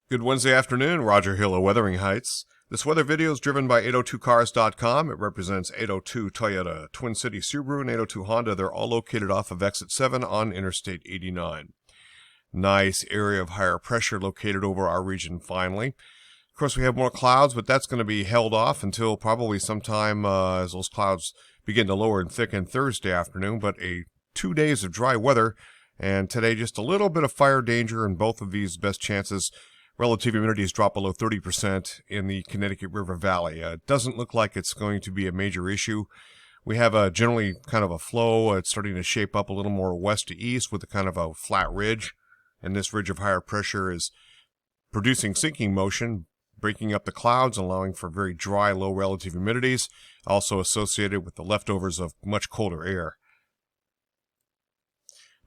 Good Wednesday afternoon, Roger Hill of Wuthering Heights. This weather video is driven by 802cars.com. It represents 802 Toyota, Twin City Subaru, and 802 Honda. They're all located off of Exit 7 on Interstate 89. Nice area of higher pressure located over our region finally. Of course, we have more clouds, but that's going to be held off until probably sometime as those clouds begin to lower and thicken Thursday afternoon. But 2 days of dry weather, and today just a little bit of fire danger in both of these best chances. Relative humidity has dropped below 30% in the Connecticut River Valley. It doesn't look like it's going to be a major issue. We have a generally kind of a flow. It's starting to shape up a little more west to east with a kind of a flat ridge. And this ridge of higher pressure is producing sinking motion, breaking up the clouds, allowing for very dry, low relative humidities, also associated with the leftovers of much colder air.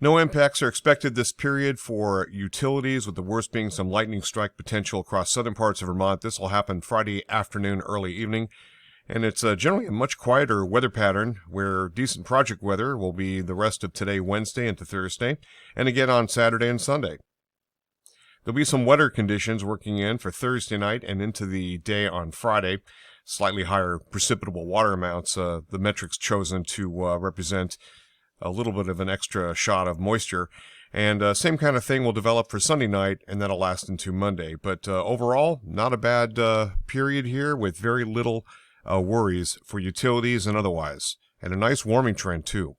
No impacts are expected this period for utilities, with the worst being some lightning strike potential across southern parts of Vermont. This will happen Friday afternoon, early evening. And it's generally a much quieter weather pattern where decent project weather will be the rest of today, Wednesday into Thursday, and again on Saturday and Sunday. There'll be some wetter conditions working in for Thursday night and into the day on Friday. Slightly higher precipitable water amounts, the metrics chosen to represent a little bit of an extra shot of moisture. And same kind of thing will develop for Sunday night, and that'll last into Monday. But overall, not a bad period here with very little worries for utilities and otherwise. And a nice warming trend, too.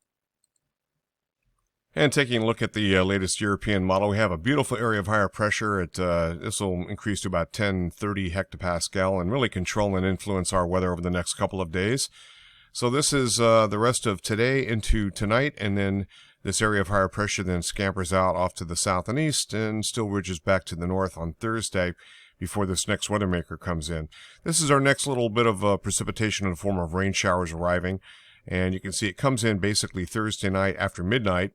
And taking a look at the latest European model, we have a beautiful area of higher pressure. This will increase to about 1030 hectopascal and really control and influence our weather over the next couple of days. So this is the rest of today into tonight, and then this area of higher pressure then scampers out off to the south and east and still ridges back to the north on Thursday before this next weather maker comes in. This is our next little bit of precipitation in the form of rain showers arriving, and you can see it comes in basically Thursday night after midnight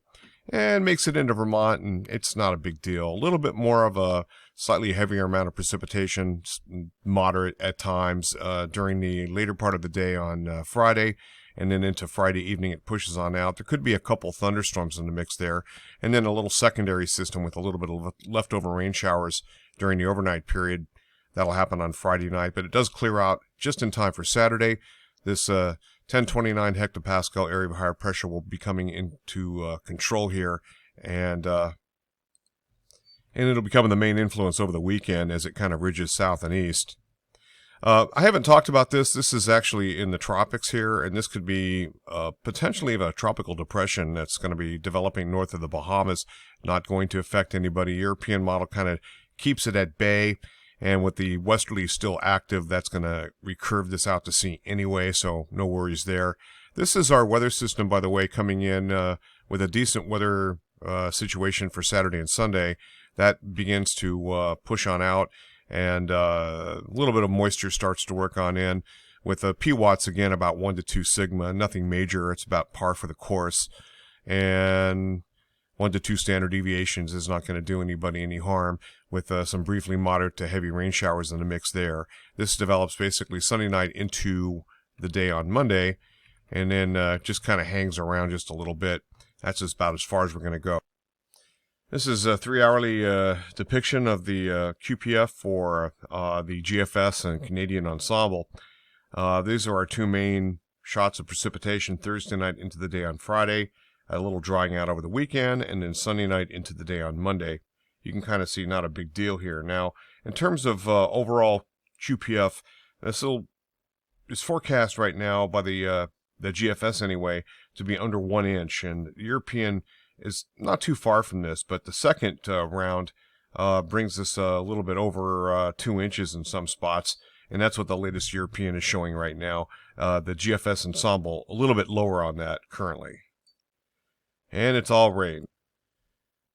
and makes it into Vermont, and it's not a big deal. A little bit more of a slightly heavier amount of precipitation, moderate at times during the later part of the day on Friday, and then into Friday evening it pushes on out. There could be a couple thunderstorms in the mix there, and then a little secondary system with a little bit of leftover rain showers during the overnight period. That'll happen on Friday night, but it does clear out just in time for Saturday. This 1029 hectopascal area of higher pressure will be coming into control here, and it'll become the main influence over the weekend as it kind of ridges south and east. I haven't talked about this. This is actually in the tropics here, and this could be potentially a tropical depression that's going to be developing north of the Bahamas. Not going to affect anybody. European model kind of keeps it at bay. And with the westerly still active, that's going to recurve this out to sea anyway, so no worries there. This is our weather system, by the way, coming in with a decent weather situation for Saturday and Sunday. That begins to push on out, and a little bit of moisture starts to work on in. With PWatts, again, about 1 to 2 sigma, nothing major. It's about par for the course. And 1 to 2 standard deviations is not going to do anybody any harm, with some briefly moderate to heavy rain showers in the mix there. This develops basically Sunday night into the day on Monday, and then just kind of hangs around just a little bit. That's just about as far as we're going to go. This is a 3-hourly depiction of the QPF for the GFS and Canadian Ensemble. These are our two main shots of precipitation Thursday night into the day on Friday. A little drying out over the weekend, and then Sunday night into the day on Monday. You can kind of see not a big deal here. Now, in terms of overall QPF, this is forecast right now by the GFS anyway to be under 1 inch, and the European is not too far from this, but the second round brings us a little bit over 2 inches in some spots, and that's what the latest European is showing right now. The GFS Ensemble a little bit lower on that currently. And it's all rain.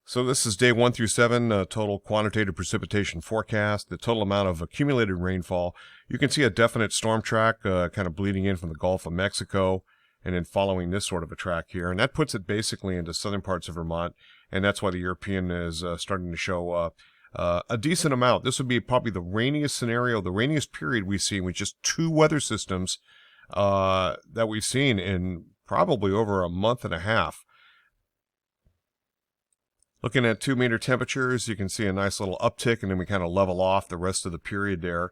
So this is day 1 through 7, total quantitative precipitation forecast, the total amount of accumulated rainfall. You can see a definite storm track kind of bleeding in from the Gulf of Mexico and then following this sort of a track here. And that puts it basically into southern parts of Vermont, and that's why the European is starting to show a decent amount. This would be probably the rainiest scenario, the rainiest period we've seen with just 2 weather systems that we've seen in probably over a month and a half. Looking at 2-meter temperatures, you can see a nice little uptick, and then we kind of level off the rest of the period there.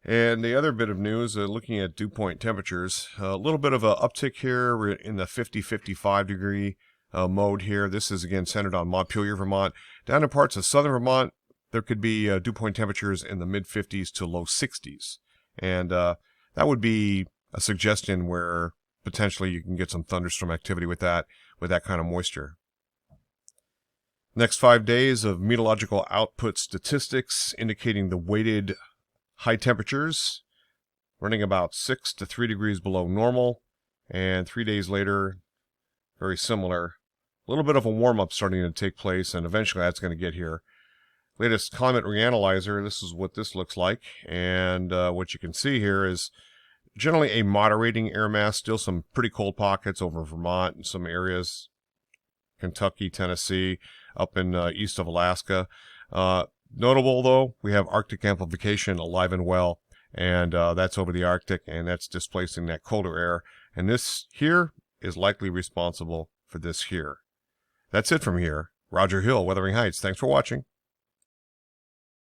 And the other bit of news, looking at dew point temperatures, a little bit of an uptick here. We're in the 50-55 degree mode here. This is again centered on Montpelier, Vermont. Down in parts of southern Vermont, there could be dew point temperatures in the mid-50s to low 60s. And that would be a suggestion where potentially you can get some thunderstorm activity with that kind of moisture. Next 5 days of meteorological output statistics indicating the weighted high temperatures running about 6 to 3 degrees below normal, and 3 days later, very similar. A little bit of a warm-up starting to take place, and eventually that's going to get here. Latest climate reanalyzer, this is what this looks like, and what you can see here is generally a moderating air mass, still some pretty cold pockets over Vermont and some areas, Kentucky, Tennessee, up in east of Alaska. Notable, though, we have Arctic amplification alive and well, and that's over the Arctic, and that's displacing that colder air. And this here is likely responsible for this here. That's it from here. Roger Hill, Wuthering Heights. Thanks for watching.